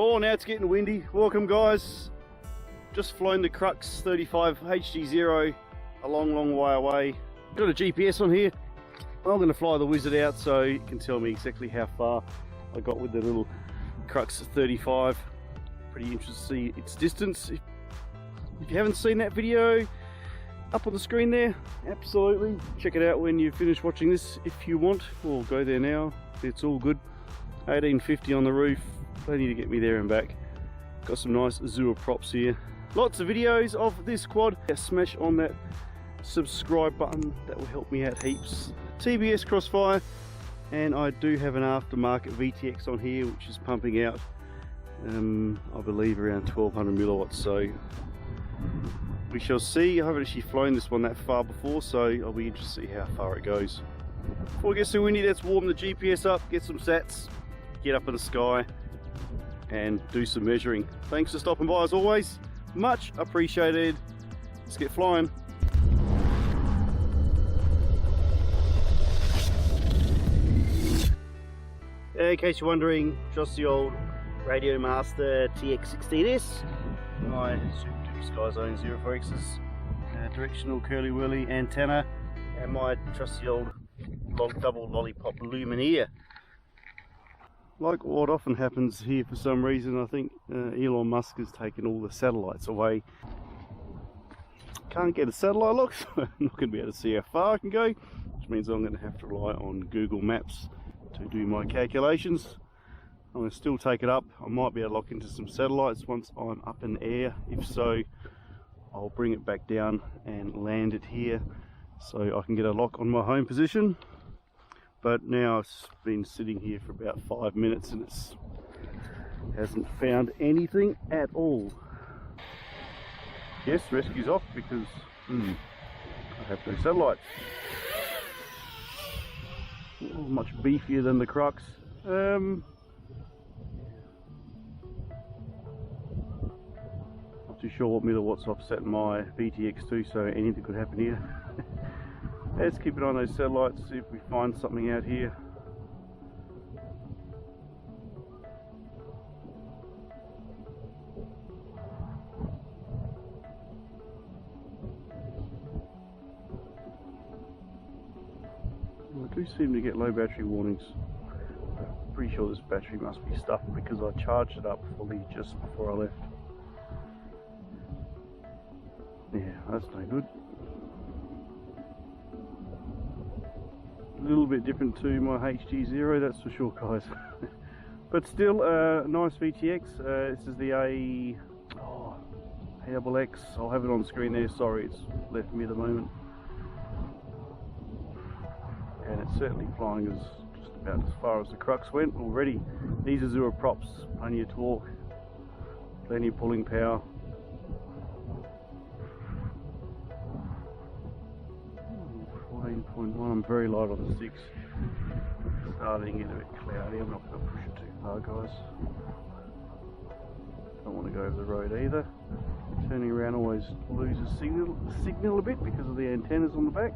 Oh, now it's getting windy. Welcome guys. Just flown the Crux 35 HD0 a long way away. Got a GPS on here. I'm going to fly the wizard out so you can tell me exactly how far I got with the little Crux 35. Pretty interested to see its distance. If you haven't seen that video up on the screen there, absolutely check it out when you finish watching this if you want. We'll go there now. It's all good. 1850 on the roof, plenty to get me there and back. Got some nice Azure props here. Lots of videos of this quad. Smash on that subscribe button, that will help me out heaps. TBS Crossfire, and I do have an aftermarket VTX on here which is pumping out I believe around 1200 milliwatts, so we shall see. I haven't actually flown this one that far before, so I'll be interested to see how far it goes. Before it gets too windy, let's warm the GPS up, get some sats, get up in the sky and do some measuring. Thanks for stopping by as always, much appreciated. Let's get flying. In case you're wondering, just the old Radio Master TX16S, my Super Duper Sky Zone 04X's directional curly whirly antenna, and my trusty old double lollipop Lumineer. Like what often happens here for some reason, I think Elon Musk has taken all the satellites away. Can't get a satellite lock, so I'm not going to be able to see how far I can go, which means I'm going to have to rely on Google Maps to do my calculations. I'm going to still take it up. I might be able to lock into some satellites once I'm up in air. If so, I'll bring it back down and land it here so I can get a lock on my home position. But now it's been sitting here for about 5 minutes and it hasn't found anything at all. Yes, rescue's off because I have no satellites. Oh, much beefier than the Crux. Not too sure what milliwatts I've set my VTX to, so anything could happen here. Let's keep an eye on those satellites, see if we find something out here. Well, I do seem to get low battery warnings. I'm pretty sure this battery must be stuffed because I charged it up fully just before I left. Yeah, that's no good. A little bit different to my HG0, that's for sure guys. But still, nice VTX. This is the AXX. I'll have it on screen there, sorry it's left me at the moment. And it's certainly flying as just about as far as the Crux went already. These are Azure props, plenty of torque, plenty of pulling power. I'm very light on the 6. Starting to get a bit cloudy. I'm not going to push it too far guys. Don't want to go over the road either. Turning around always loses signal a bit because of the antennas on the back.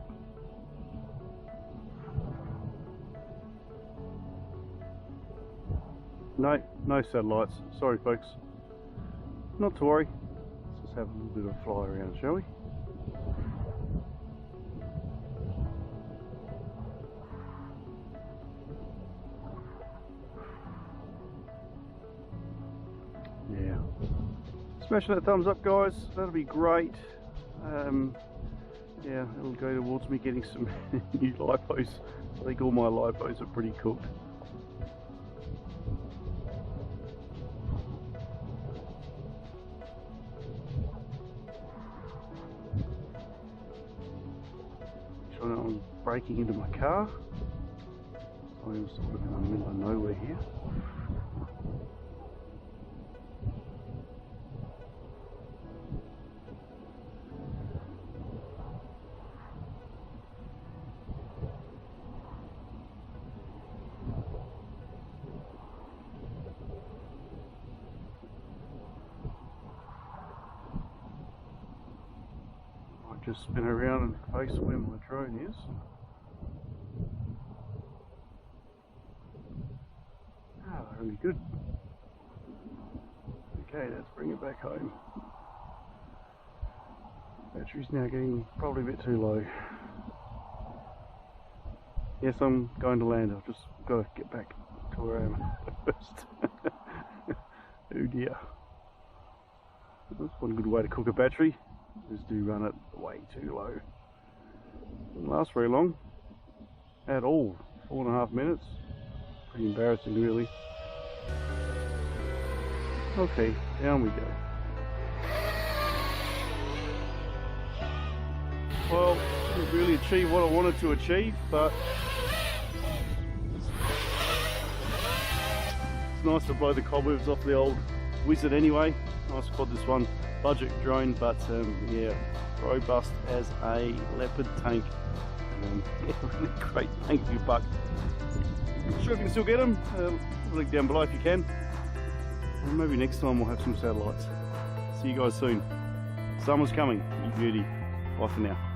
No satellites. Sorry folks. Not to worry. Let's just have a little bit of a fly around, shall we? Yeah, smash that thumbs up guys, that'll be great. Yeah, it'll go towards me getting some new lipos. I think all my lipos are pretty cooked. I'm braking into my car. I'm sort of in the middle of nowhere here. Just spin around and face where my drone is. Ah, really good. Okay, let's bring it back home. Battery's now getting probably a bit too low. Yes, I'm going to land. I've just got to get back to where I am first. Oh dear. That's one good way to cook a battery, is to run it way too low. Doesn't last very long at all. 4.5 minutes. Pretty embarrassing, really. Okay, down we go. Well, didn't really achieve what I wanted to achieve, but it's nice to blow the cobwebs off the old Wizard anyway. Nice quad this one, budget drone, but yeah, robust as a leopard tank. Yeah, really great bang for your buck. Sure, if you can still get them, link down below if you can. And maybe next time we'll have some satellites. See you guys soon. Summer's coming, you beauty. Bye for now.